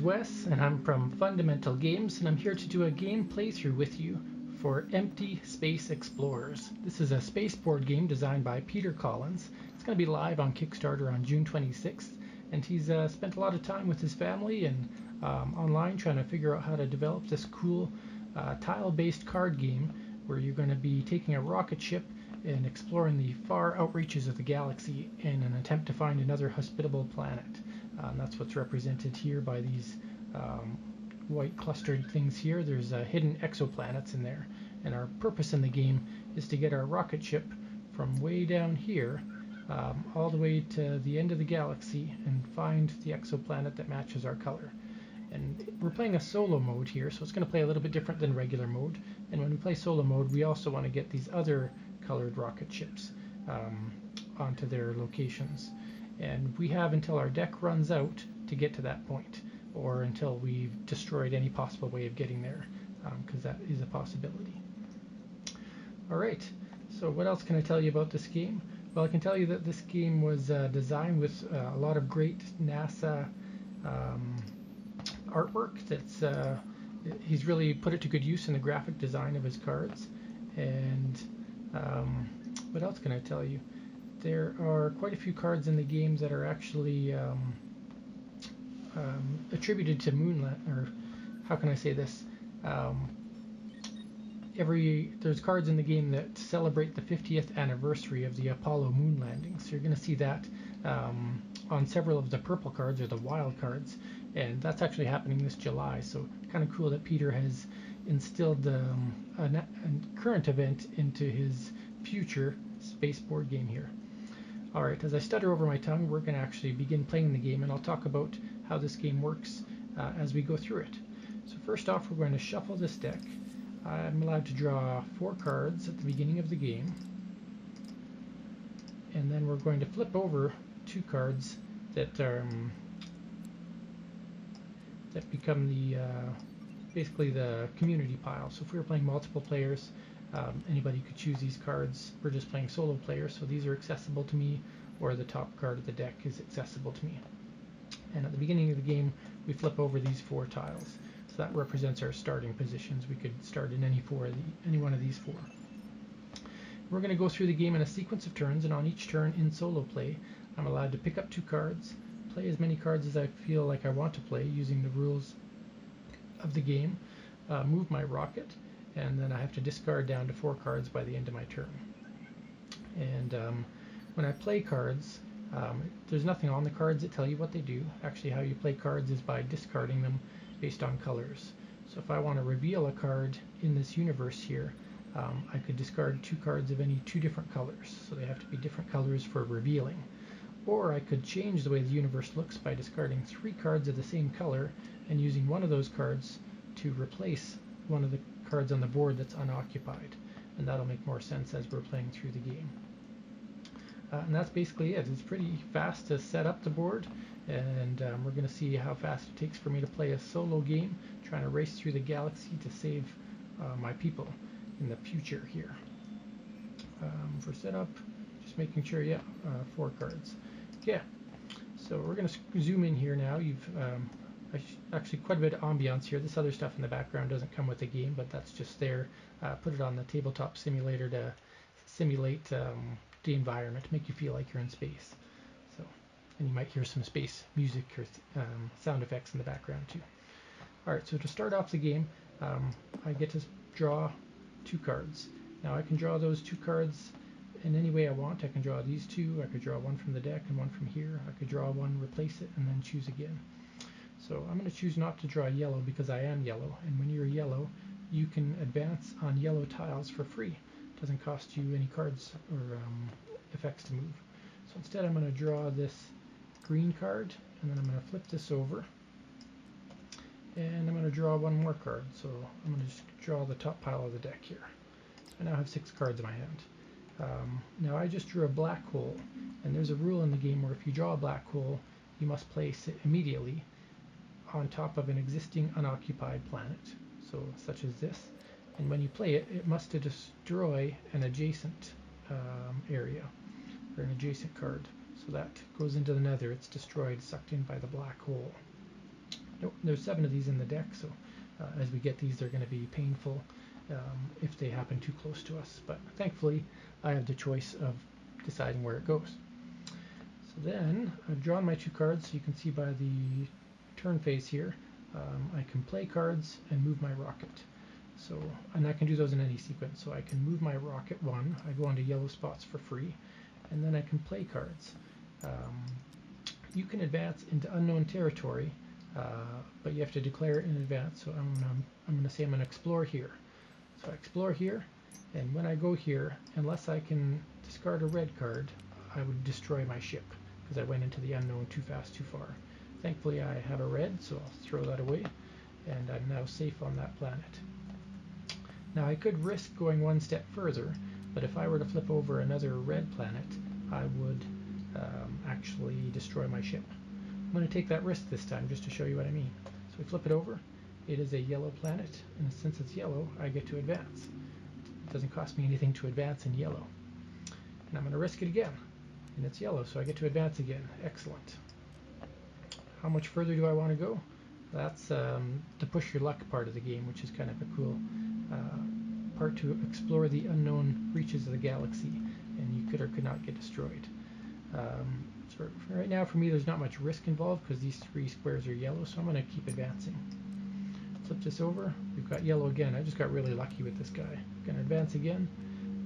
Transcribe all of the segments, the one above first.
Wes, and I'm from Fundamental Games, and I'm here to do a game playthrough with you for Empty Space Explorers. This is a space board game designed by Peter Collins. It's going to be live on Kickstarter on June 26th, and he's spent a lot of time with his family and online trying to figure out how to develop this cool tile-based card game where you're going to be taking a rocket ship and exploring the far outreaches of the galaxy in an attempt to find another hospitable planet. That's what's represented here by these white clustered things here. There's hidden exoplanets in there, and our purpose in the game is to get our rocket ship from way down here all the way to the end of the galaxy and find the exoplanet that matches our color. And we're playing a solo mode here, so it's going to play a little bit different than regular mode. And when we play solo mode, we also want to get these other colored rocket ships onto their locations. And we have until our deck runs out to get to that point, or until we've destroyed any possible way of getting there, because that is a possibility. Alright, so what else can I tell you about this game? Well, I can tell you that this game was designed with a lot of great NASA artwork. He's really put it to good use in the graphic design of his cards. And what else can I tell you? There are quite a few cards in the games that are actually attributed to Moonland, or how can I say this? There's cards in the game that celebrate the 50th anniversary of the Apollo moon landing. So you're going to see that on several of the purple cards, or the wild cards, and that's actually happening this July. So kind of cool that Peter has instilled a current event into his future space board game here. Alright, as I stutter over my tongue, we're going to actually begin playing the game, and I'll talk about how this game works as we go through it. So first off, we're going to shuffle this deck. I'm allowed to draw 4 cards at the beginning of the game, and then we're going to flip over 2 cards that become the basically the community pile. So if we were playing multiple players, anybody could choose these cards. We're just playing solo players, so these are accessible to me, or the top card of the deck is accessible to me. And at the beginning of the game, we flip over these 4 tiles. So that represents our starting positions. We could start in any one of these 4. We're going to go through the game in a sequence of turns, and on each turn in solo play, I'm allowed to pick up 2 cards, play as many cards as I feel like I want to play using the rules of the game, move my rocket, and then I have to discard down to 4 cards by the end of my turn. And when I play cards, there's nothing on the cards that tell you what they do. Actually, how you play cards is by discarding them based on colors. So if I want to reveal a card in this universe here, I could discard 2 cards of any 2 different colors. So they have to be different colors for revealing. Or I could change the way the universe looks by discarding 3 cards of the same color and using one of those cards to replace one of the cards on the board that's unoccupied, and that'll make more sense as we're playing through the game. And that's basically it. It's pretty fast to set up the board, and we're going to see how fast it takes for me to play a solo game, trying to race through the galaxy to save my people in the future here. For setup, just making sure, 4 cards. Yeah, so we're going to zoom in here now. You've actually quite a bit of ambiance here. This other stuff in the background doesn't come with the game, but that's just there. Put it on the Tabletop Simulator to simulate the environment, make you feel like you're in space. So, and you might hear some space music or sound effects in the background too. Alright, so to start off the game, I get to draw 2 cards. Now I can draw those 2 cards in any way I want. I can draw these 2, I could draw one from the deck and one from here. I could draw one, replace it, and then choose again. So I'm going to choose not to draw yellow because I am yellow, and when you're yellow, you can advance on yellow tiles for free. It doesn't cost you any cards or effects to move. So instead I'm going to draw this green card, and then I'm going to flip this over, and I'm going to draw one more card. So I'm going to just draw the top pile of the deck here. So I now have 6 cards in my hand. Now I just drew a black hole, and there's a rule in the game where if you draw a black hole, you must place it immediately on top of an existing unoccupied planet, so such as this. And when you play it, it must destroy an adjacent area, or an adjacent card. So that goes into the nether. It's destroyed, sucked in by the black hole. no, there's 7 of these in the deck, so as we get these, they're going to be painful if they happen too close to us. But thankfully, I have the choice of deciding where it goes. So then, I've drawn my 2 cards. So you can see by the turn phase here, I can play cards and move my rocket. So, and I can do those in any sequence. So I can move my rocket 1. I go onto yellow spots for free, and then I can play cards. You can advance into unknown territory, but you have to declare it in advance. So I'm going to say I'm going to explore here. So I explore here, and when I go here, unless I can discard a red card, I would destroy my ship because I went into the unknown too fast, too far. Thankfully, I have a red, so I'll throw that away, and I'm now safe on that planet. Now I could risk going one step further, but if I were to flip over another red planet, I would actually destroy my ship. I'm going to take that risk this time just to show you what I mean. So we flip it over. It is a yellow planet, and since it's yellow, I get to advance. It doesn't cost me anything to advance in yellow. And I'm going to risk it again, and it's yellow, so I get to advance again. Excellent. How much further do I want to go? That's the push your luck part of the game, which is kind of a cool part to explore the unknown reaches of the galaxy, and you could or could not get destroyed. So right now for me there's not much risk involved because these 3 squares are yellow, so I'm going to keep advancing. Flip this over, we've got yellow again. I just got really lucky with this guy. I'm going to advance again.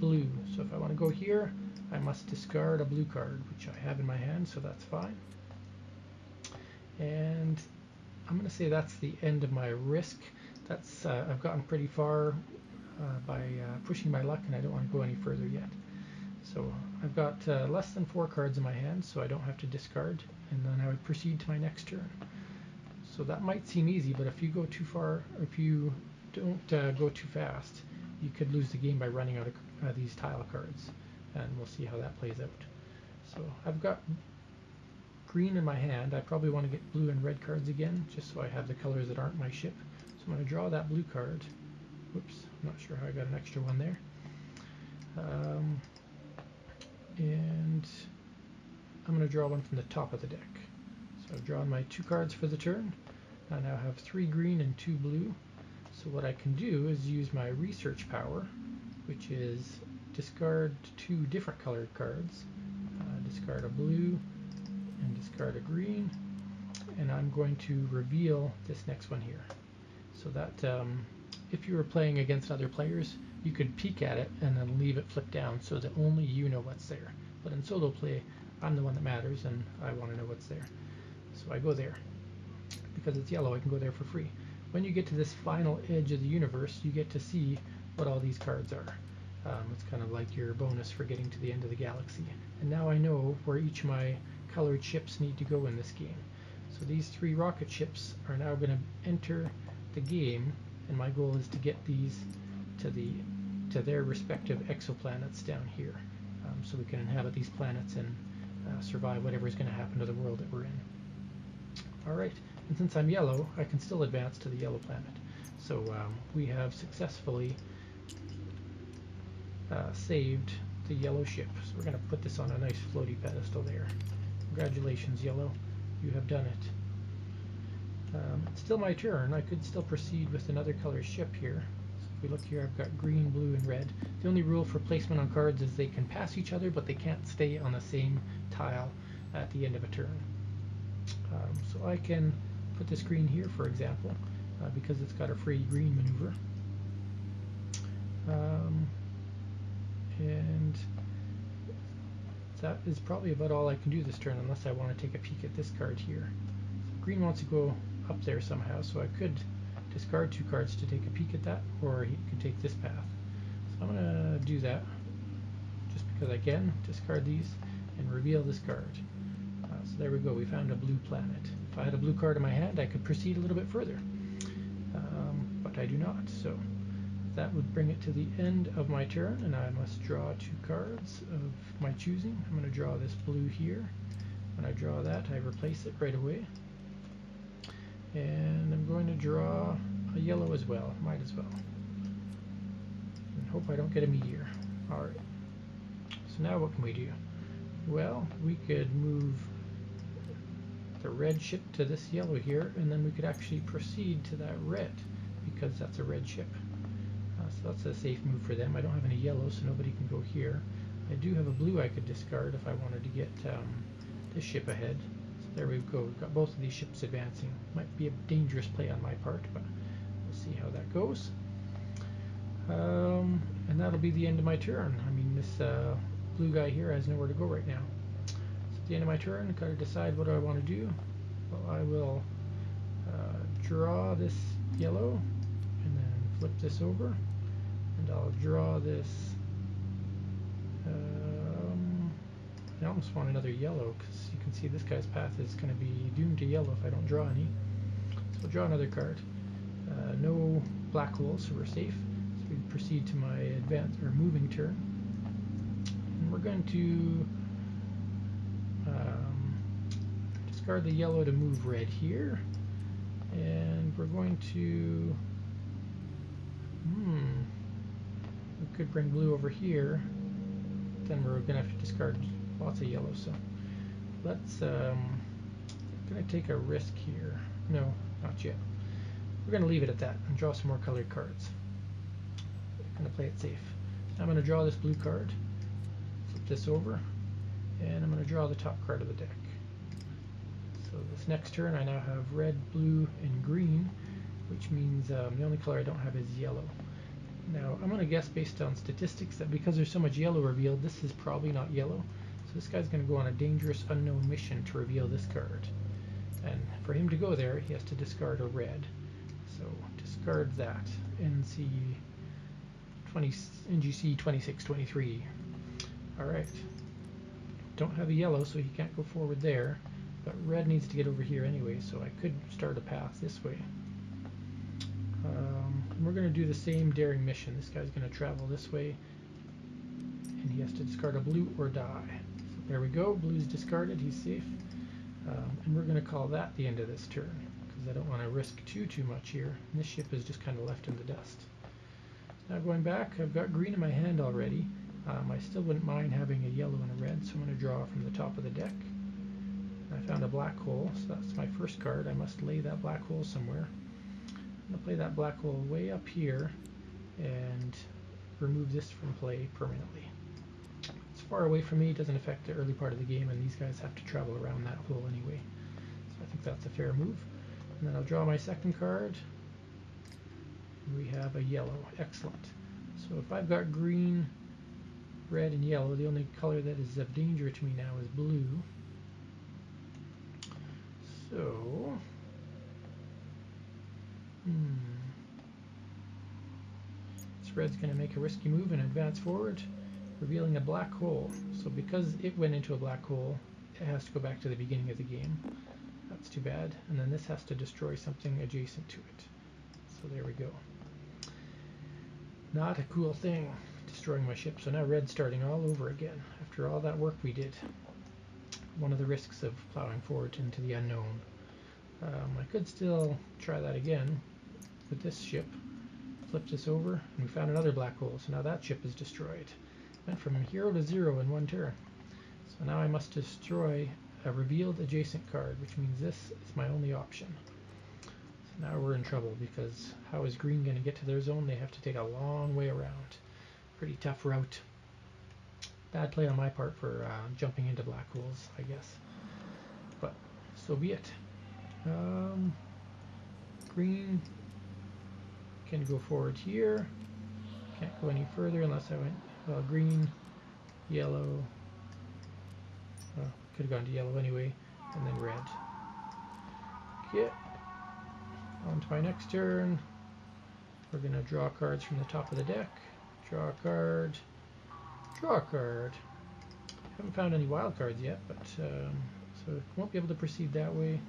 Blue, so if I want to go here, I must discard a blue card, which I have in my hand, so that's fine. And I'm going to say that's the end of my risk. That's I've gotten pretty far by pushing my luck, and I don't want to go any further yet. So I've got less than 4 cards in my hand, so I don't have to discard, and then I would proceed to my next turn. So that might seem easy, but if you go too far, or if you don't go too fast, you could lose the game by running out of these tile cards, and we'll see how that plays out. So I've got green in my hand. I probably want to get blue and red cards again, just so I have the colors that aren't my ship. So I'm going to draw that blue card. Whoops, I'm not sure how I got an extra one there. And I'm going to draw one from the top of the deck. So I've drawn my 2 cards for the turn. I now have 3 green and 2 blue. So what I can do is use my research power, which is discard 2 different colored cards, discard a blue and discard a green, and I'm going to reveal this next one here. So that if you were playing against other players, you could peek at it and then leave it flipped down so that only you know what's there. But in solo play, I'm the one that matters, and I want to know what's there. So I go there. Because it's yellow, I can go there for free. When you get to this final edge of the universe, you get to see what all these cards are. It's kind of like your bonus for getting to the end of the galaxy. And now I know where each of my colored ships need to go in this game. So these 3 rocket ships are now going to enter the game, and my goal is to get these to their respective exoplanets down here, so we can inhabit these planets and survive whatever is going to happen to the world that we're in. Alright, and since I'm yellow, I can still advance to the yellow planet. So we have successfully saved the yellow ship. So we're going to put this on a nice floaty pedestal there. Congratulations, yellow, you have done it. It's still my turn. I could still proceed with another color ship here. So if we look here, I've got green, blue, and red. The only rule for placement on cards is they can pass each other, but they can't stay on the same tile at the end of a turn. So I can put this green here, for example, because it's got a free green maneuver. And that is probably about all I can do this turn, unless I want to take a peek at this card here. Green wants to go up there somehow, so I could discard 2 cards to take a peek at that, or he could take this path. So I'm going to do that, just because I can. Discard these and reveal this card. So there we go, we found a blue planet. If I had a blue card in my hand, I could proceed a little bit further, but I do not. So that would bring it to the end of my turn, and I must draw 2 cards of my choosing. I'm going to draw this blue here. When I draw that, I replace it right away. And I'm going to draw a yellow as well. Might as well. And hope I don't get a meteor. Alright. So now what can we do? Well, we could move the red ship to this yellow here, and then we could actually proceed to that red because that's a red ship. So that's a safe move for them. I don't have any yellow, so nobody can go here. I do have a blue I could discard if I wanted to get this ship ahead. So there we go. We've got both of these ships advancing. Might be a dangerous play on my part, but we'll see how that goes. And that'll be the end of my turn. I mean, this blue guy here has nowhere to go right now. So at the end of my turn, I've got to decide what do I want to do. Well, I will draw this yellow and then flip this over, and I'll draw this. I almost want another yellow because you can see this guy's path is going to be doomed to yellow if I don't draw any. So I'll draw another card. No black holes, so we're safe. So we proceed to my advance or moving turn, and we're going to discard the yellow to move red here, and we're going to we could bring blue over here, then we're going to have to discard lots of yellow, so let's going to take a risk here. No, not yet. We're going to leave it at that and draw some more colored cards. I'm going to play it safe. I'm going to draw this blue card, flip this over, and I'm going to draw the top card of the deck. So this next turn I now have red, blue, and green, which means the only color I don't have is yellow. Now I'm going to guess based on statistics that because there's so much yellow revealed, this is probably not yellow. So this guy's going to go on a dangerous unknown mission to reveal this card. And for him to go there, he has to discard a red. So discard that. NGC 2623. Alright. Don't have a yellow, so he can't go forward there. But red needs to get over here anyway, so I could start a path this way. We're going to do the same daring mission. This guy's going to travel this way, and he has to discard a blue or die. So there we go. Blue's discarded. He's safe. And we're going to call that the end of this turn, because I don't want to risk too much here. And this ship is just kind of left in the dust. Now going back, I've got green in my hand already. I still wouldn't mind having a yellow and a red, so I'm going to draw from the top of the deck. I found a black hole, so that's my first card. I must lay that black hole somewhere. I'm going to play that black hole way up here and remove this from play permanently. It's far away from me, it doesn't affect the early part of the game, and these guys have to travel around that hole anyway. So I think that's a fair move. And then I'll draw my second card. We have a yellow. Excellent. So if I've got green, red, and yellow, the only color that is of danger to me now is blue. So, this red's going to make a risky move and advance forward, revealing a black hole. So because it went into a black hole, it has to go back to the beginning of the game. That's too bad. And then this has to destroy something adjacent to it. So there we go. Not a cool thing, destroying my ship. So now red's starting all over again, after all that work we did. One of the risks of plowing forward into the unknown. I could still try that again with this ship. Flip this over, and we found another black hole. So now that ship is destroyed. Went from 0 to 0 in one turn. So now I must destroy a revealed adjacent card, which means this is my only option. So now we're in trouble, because how is green going to get to their zone? They have to take a long way around. Pretty tough route. Bad play on my part for jumping into black holes, I guess. But so be it. Green can go forward here. Can't go any further unless I went, well, green, yellow. Well, could have gone to yellow anyway, and then red. Okay. On to my next turn. We're going to draw cards from the top of the deck. Draw a card. Draw a card. Haven't found any wild cards yet, but so won't be able to proceed that way.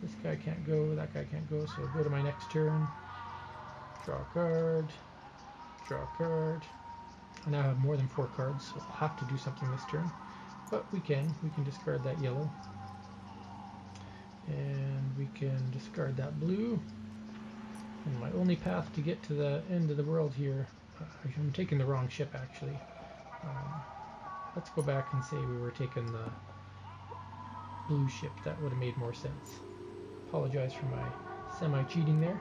This guy can't go, that guy can't go, so I'll go to my next turn. Draw a card. Draw a card. I now have more than 4 cards, so I'll have to do something this turn. But we can discard that yellow. And we can discard that blue. And my only path to get to the end of the world here, I'm taking the wrong ship actually. Let's go back and say we were taking the blue ship. That would have made more sense. Apologize for my semi-cheating there.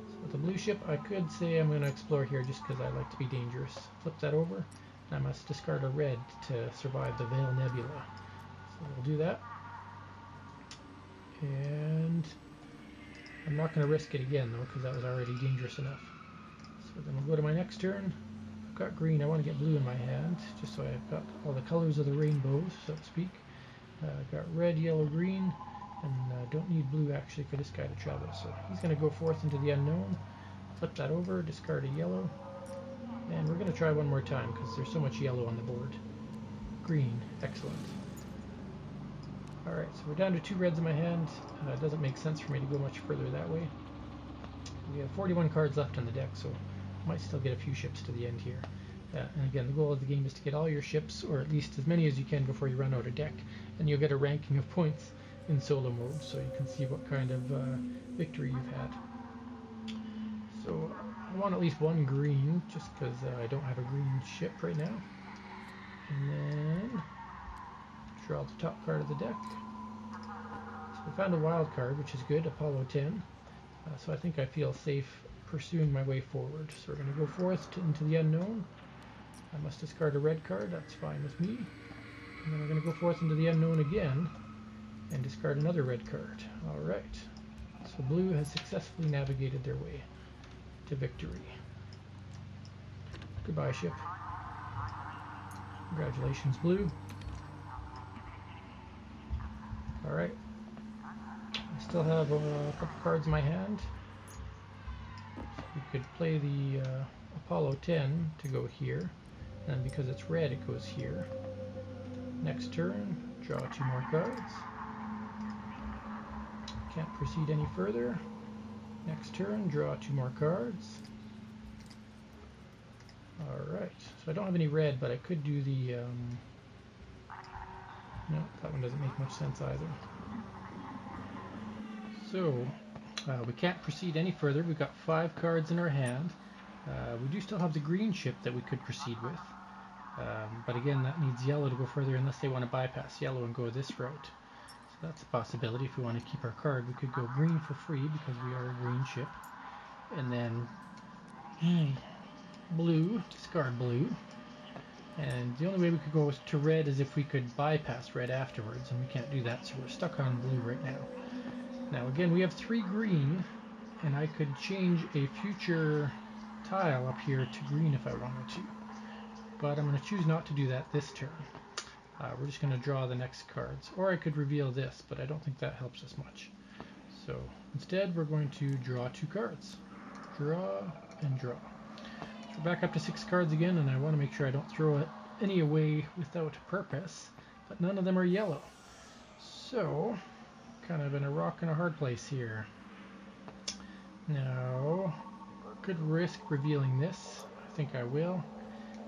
So with the blue ship, I could say I'm going to explore here just because I like to be dangerous. Flip that over, and I must discard a red to survive the Veil Nebula. So we'll do that. And I'm not going to risk it again though, because that was already dangerous enough. So then we'll go to my next turn. I've got green, I want to get blue in my hand, just so I've got all the colors of the rainbow, so to speak. I've got red, yellow, green, and don't need blue actually for this guy to travel. So he's going to go forth into the unknown. Flip that over, discard a yellow, and we're going to try one more time because there's so much yellow on the board. Green, excellent. Alright, so we're down to 2 reds in my hand. It doesn't make sense for me to go much further that way. We have 41 cards left on the deck, so I might still get a few ships to the end here. And again, the goal of the game is to get all your ships, or at least as many as you can before you run out of deck, and you'll get a ranking of points in solo mode, so you can see what kind of victory you've had. So I want at least one green, just because I don't have a green ship right now. And then draw the top card of the deck. So we found a wild card, which is good, Apollo 10. So I think I feel safe pursuing my way forward. So we're going to go forth into the unknown. I must discard a red card, that's fine with me. And then we're going to go forth into the unknown again and discard another red card. Alright, so blue has successfully navigated their way to victory. Goodbye, ship. Congratulations, blue. Alright, I still have a couple cards in my hand. So we could play the Apollo 10 to go here, and because it's red it goes here. Next turn, draw 2 more cards. Can't proceed any further. Next turn, draw 2 more cards. Alright, so I don't have any red, but I could do the... no, that one doesn't make much sense either. So, we can't proceed any further. We've got 5 cards in our hand. We do still have the green ship that we could proceed with. But again, that needs yellow to go further unless they want to bypass yellow and go this route. So that's a possibility. If we want to keep our card, we could go green for free because we are a green ship. And then blue, discard blue. And the only way we could go to red is if we could bypass red afterwards, and we can't do that, so we're stuck on blue right now. Now again, we have 3 green, and I could change a future tile up here to green if I wanted to. But I'm going to choose not to do that this turn. We're just going to draw the next cards. Or I could reveal this, but I don't think that helps us much. So instead, we're going to draw 2 cards. Draw and draw. So we're back up to 6 cards again, and I want to make sure I don't throw any away without purpose. But none of them are yellow. So, kind of in a rock and a hard place here. Now, could risk revealing this. I think I will.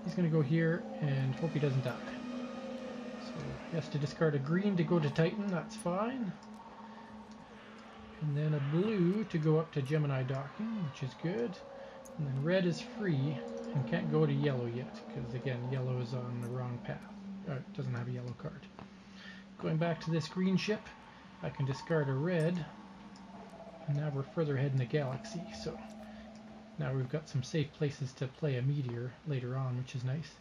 He's going to go here and hope he doesn't die. So he has to discard a green to go to Titan, that's fine. And then a blue to go up to Gemini docking, which is good. And then red is free and can't go to yellow yet, because again, yellow is on the wrong path. It doesn't have a yellow card. Going back to this green ship, I can discard a red. And now we're further ahead in the galaxy, so now we've got some safe places to play a meteor later on, which is nice.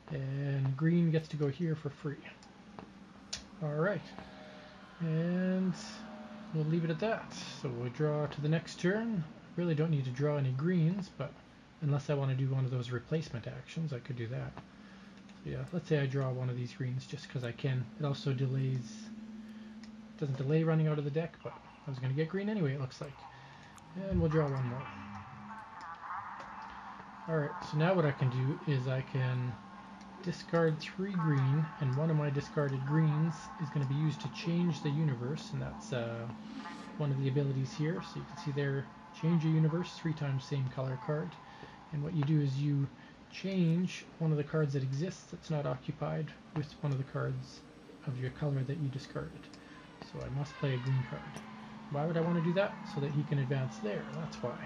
And green gets to go here for free. Alright. And we'll leave it at that. So we'll draw to the next turn. Really don't need to draw any greens, but unless I want to do one of those replacement actions, I could do that. So yeah, let's say I draw one of these greens just because I can. It also doesn't delay running out of the deck, but I was going to get green anyway, it looks like. And we'll draw one more. Alright, so now what I can do is I can discard 3 green, and one of my discarded greens is going to be used to change the universe, and that's one of the abilities here. So you can see there, change a universe, 3 times same color card. And what you do is you change one of the cards that exists that's not occupied with one of the cards of your color that you discarded. So I must play a green card. Why would I want to do that? So that he can advance there, that's why.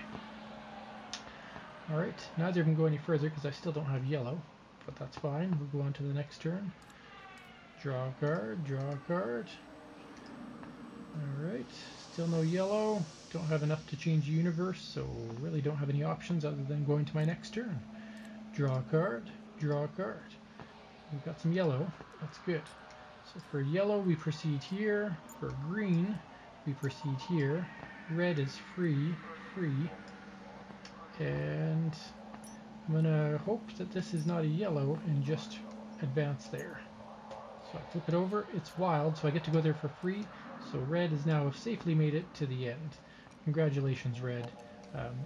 Alright, neither of them go any further because I still don't have yellow, but that's fine. We'll go on to the next turn. Draw a card, draw a card. Alright, still no yellow. Don't have enough to change the universe, so really don't have any options other than going to my next turn. Draw a card, draw a card. We've got some yellow, that's good. So for yellow we proceed here, for green we proceed here. Red is free, and I'm gonna hope that this is not a yellow and just advance there. So I flip it over, it's wild, so I get to go there for free. So red has now safely made it to the end. Congratulations, red.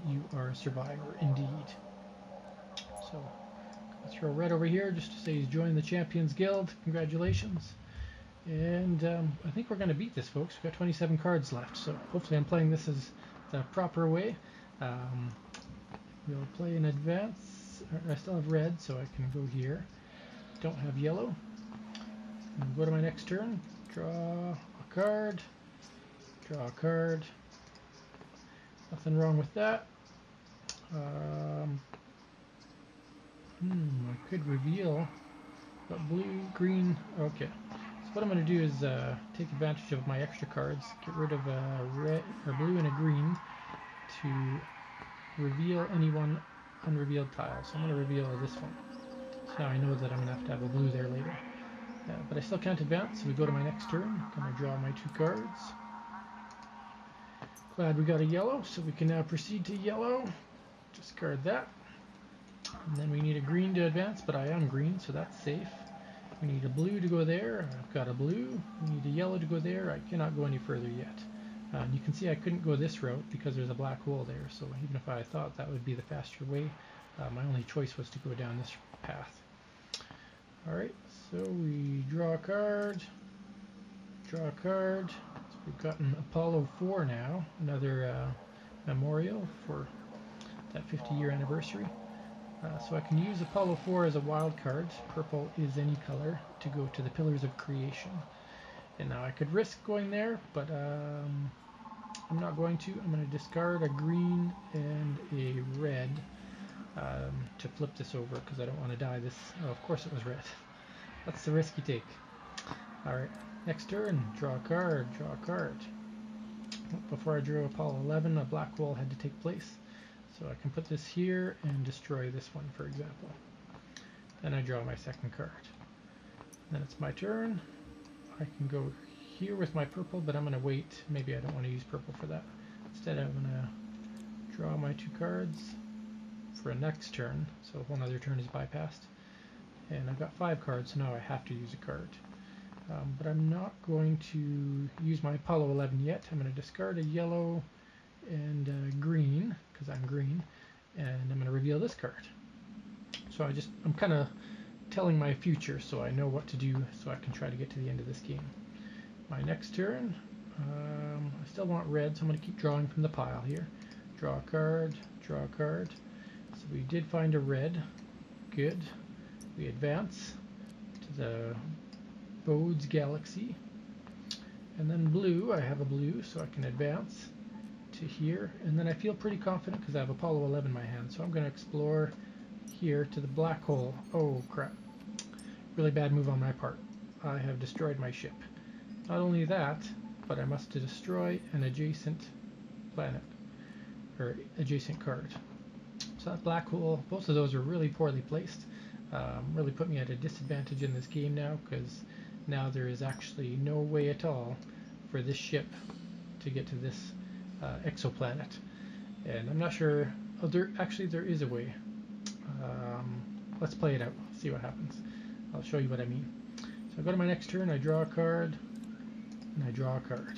You are a survivor indeed. So I'll throw red over here just to say he's joined the Champions Guild. Congratulations. And I think we're going to beat this, folks. We've got 27 cards left, so hopefully I'm playing this as the proper way. We'll play in advance. I still have red, so I can go here. Don't have yellow. And go to my next turn. Draw a card. Draw a card. Nothing wrong with that. I could reveal. Got blue, green. Okay. So what I'm going to do is take advantage of my extra cards. Get rid of a red or blue and a green to reveal any one unrevealed tile. So I'm going to reveal this one. So now I know that I'm going to have a blue there later. But I still can't advance, so we go to my next turn. I'm going to draw my 2 cards. Glad we got a yellow, so we can now proceed to yellow. Discard that. And then we need a green to advance, but I am green, so that's safe. We need a blue to go there. I've got a blue. We need a yellow to go there. I cannot go any further yet. And you can see I couldn't go this route because there's a black hole there, so even if I thought that would be the faster way, my only choice was to go down this path. Alright, so we draw a card, draw a card. So we've gotten Apollo 4 now, another memorial for that 50-year anniversary. So I can use Apollo 4 as a wild card. Purple is any color to go to the Pillars of Creation. And now I could risk going there, but I'm not going to. I'm going to discard a green and a red to flip this over because I don't want to die this. Oh, of course it was red. That's the risk you take. Alright, next turn, draw a card, draw a card. Before I drew Apollo 11, a black hole had to take place. So I can put this here and destroy this one, for example. Then I draw my second card. Then it's my turn. I can go here with my purple, but I'm going to wait. Maybe I don't want to use purple for that. Instead, I'm going to draw my 2 cards for a next turn, so one other turn is bypassed. And I've got 5 cards, so now I have to use a card. But I'm not going to use my Apollo 11 yet. I'm going to discard a yellow and green, because I'm green, and I'm going to reveal this card. So I'm kind of telling my future, so I know what to do, so I can try to get to the end of this game. My next turn, I still want red, so I'm going to keep drawing from the pile here. Draw a card, draw a card. So we did find a red. Good. We advance to the Bode's Galaxy. And then blue, I have a blue, so I can advance to here. And then I feel pretty confident because I have Apollo 11 in my hand. So I'm going to explore here to the black hole. Oh, crap. Really bad move on my part. I have destroyed my ship. Not only that, but I must destroy an adjacent planet, or adjacent card. So that black hole, both of those are really poorly placed. Really put me at a disadvantage in this game now, because now there is actually no way at all for this ship to get to this exoplanet. And I'm not sure, there is a way. Let's play it out, see what happens. I'll show you what I mean. So I go to my next turn, I draw a card, and I draw a card.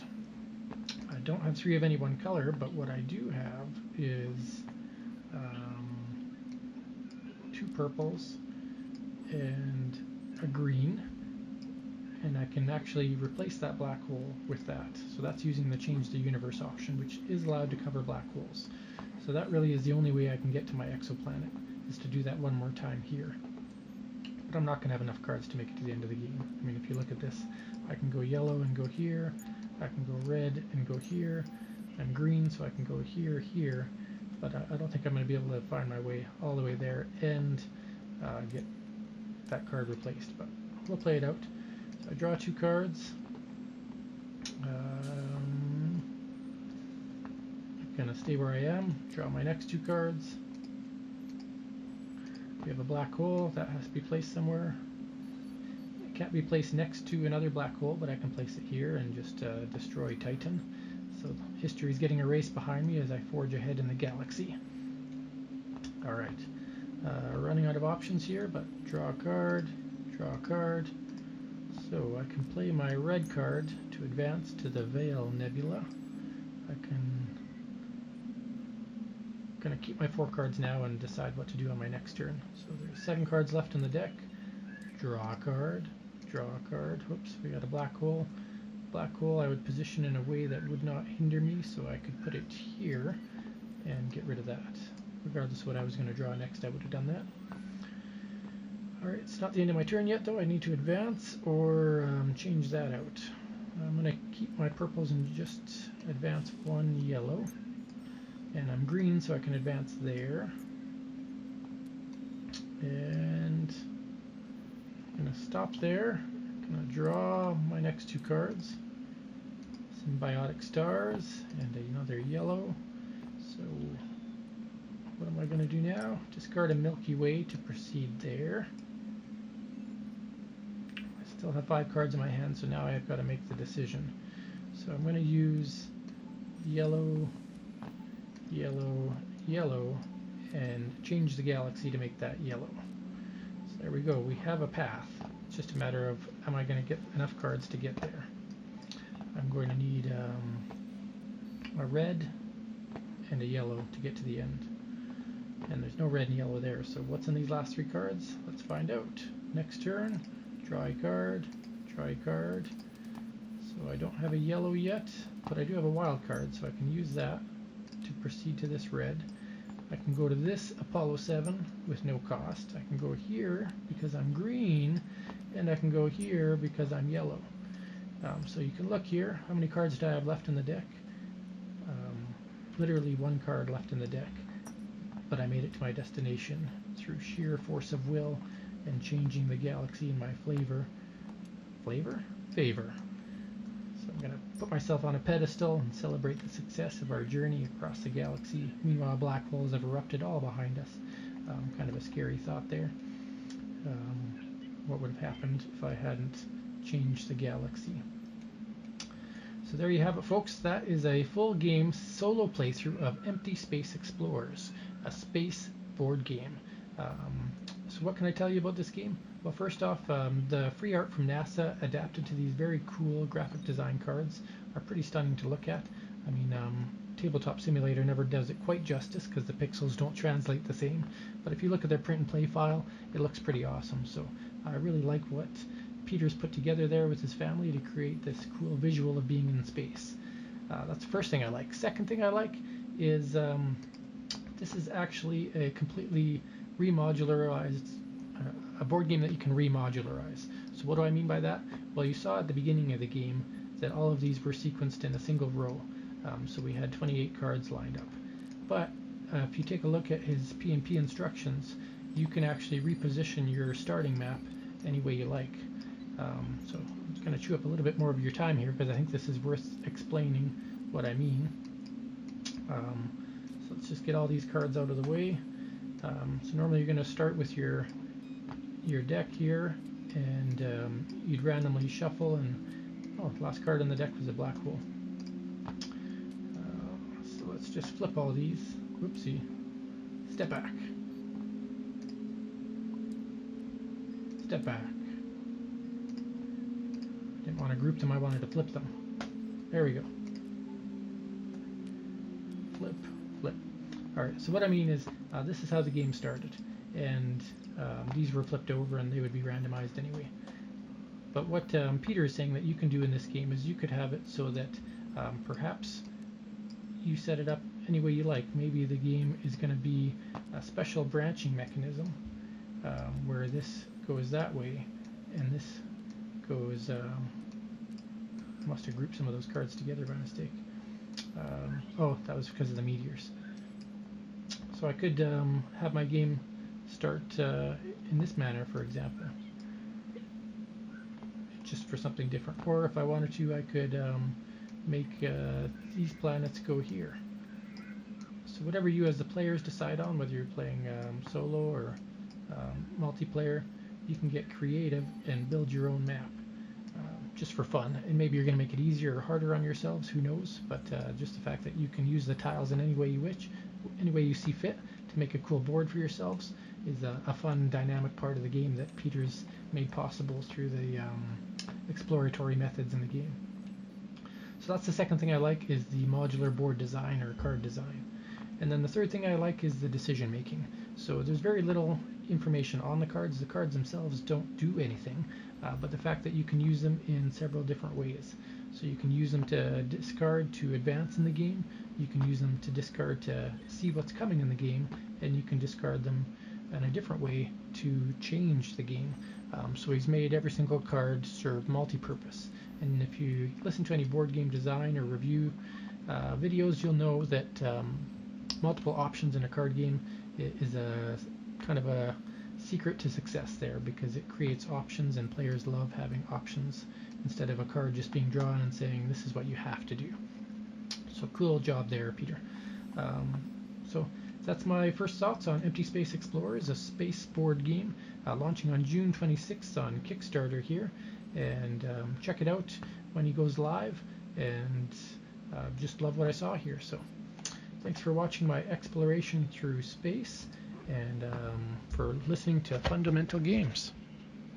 I don't have 3 of any one color, but what I do have is 2 purples and a green, and I can actually replace that black hole with that. So that's using the Change the Universe option, which is allowed to cover black holes. So that really is the only way I can get to my exoplanet, is to do that one more time here. But I'm not going to have enough cards to make it to the end of the game. I mean, if you look at this, I can go yellow and go here, I can go red and go here, I'm green, so I can go here, here, but I don't think I'm going to be able to find my way all the way there and get that card replaced, but we'll play it out. So So I draw 2 cards. I'm going to stay where I am, draw my next 2 cards. We have a black hole that has to be placed somewhere. It can't be placed next to another black hole, but I can place it here and just destroy Titan. So history is getting erased behind me as I forge ahead in the galaxy. Alright, running out of options here, but draw a card, draw a card. So I can play my red card to advance to the Veil Nebula. I'm going to keep my 4 cards now and decide what to do on my next turn. So there's 7 cards left in the deck. Draw a card, draw a card. Whoops, we got a black hole. Black hole I would position in a way that would not hinder me, so I could put it here and get rid of that. Regardless of what I was going to draw next, I would have done that. Alright, it's not the end of my turn yet though. I need to advance or change that out. I'm going to keep my purples and just advance 1 yellow. And I'm green, so I can advance there. And I'm going to stop there. I'm going to draw my next 2 cards. Symbiotic Stars and another yellow. So what am I going to do now? Discard a Milky Way to proceed there. I still have 5 cards in my hand, so now I've got to make the decision. So I'm going to use yellow, yellow, yellow, and change the galaxy to make that yellow. So there we go. We have a path. It's just a matter of, am I going to get enough cards to get there? I'm going to need a red and a yellow to get to the end. And there's no red and yellow there, so what's in these last 3 cards? Let's find out. Next turn, draw a card, draw a card. So I don't have a yellow yet, but I do have a wild card, so I can use that to proceed to this red. I can go to this Apollo 7 with no cost. I can go here because I'm green, and I can go here because I'm yellow. So you can look here, how many cards do I have left in the deck? Literally 1 card left in the deck, but I made it to my destination through sheer force of will and changing the galaxy in my favor. So I'm going to put myself on a pedestal and celebrate the success of our journey across the galaxy. Meanwhile, black holes have erupted all behind us. Kind of a scary thought there. What would have happened if I hadn't changed the galaxy? So there you have it, folks. That is a full game solo playthrough of Empty Space Explorers, a space board game. So what can I tell you about this game? Well, first off, the free art from NASA adapted to these very cool graphic design cards are pretty stunning to look at. I mean, Tabletop Simulator never does it quite justice because the pixels don't translate the same. But if you look at their print and play file, it looks pretty awesome. So I really like what Peter's put together there with his family to create this cool visual of being in space. That's the first thing I like. Second thing I like is this is actually a completely remodularized, a board game that you can remodularize. So what do I mean by that? Well, you saw at the beginning of the game that all of these were sequenced in a single row. So we had 28 cards lined up. But if you take a look at his P&P instructions, you can actually reposition your starting map any way you like. So I'm just going to chew up a little bit more of your time here because I think this is worth explaining what I mean. So let's just get all these cards out of the way. So normally you're going to start with your deck here, and you'd randomly shuffle, and oh, the last card in the deck was a black hole. So let's just flip all these. Whoopsie. Step back. Step back. Didn't want to group them, I wanted to flip them. There we go. Flip, flip. Alright, so what I mean is, this is how the game started. And these were flipped over and they would be randomized anyway. But what Peter is saying that you can do in this game is you could have it so that perhaps you set it up any way you like. Maybe the game is going to be a special branching mechanism where this goes that way and this goes... I must have grouped some of those cards together by mistake. Oh, that was because of the meteors. So I could have my game start in this manner, for example. just for something different. Or if I wanted to, I could make these planets go here. So whatever you as the players decide on, whether you're playing solo or multiplayer, you can get creative and build your own map just for fun. And maybe you're going to make it easier or harder on yourselves, who knows, but just the fact that you can use the tiles in any way you wish, any way you see fit to make a cool board for yourselves is a fun, dynamic part of the game that Peter's made possible through the exploratory methods in the game. So that's the second thing I like, is the modular board design or card design. And then the third thing I like is the decision making. So there's very little information on the cards. The cards themselves don't do anything, but the fact that you can use them in several different ways. So you can use them to discard to advance in the game, you can use them to discard to see what's coming in the game, and you can discard them in a different way to change the game. So he's made every single card serve multi-purpose. And if you listen to any board game design or review videos, you'll know that multiple options in a card game is a kind of a secret to success there, because it creates options, and players love having options instead of a card just being drawn and saying this is what you have to do. So cool job there, Peter. So that's my first thoughts on Empty Space Explorers, a space board game launching on June 26th on Kickstarter here, and check it out when he goes live, and just love what I saw here. So thanks for watching my exploration through space, and for listening to Fundamental Games.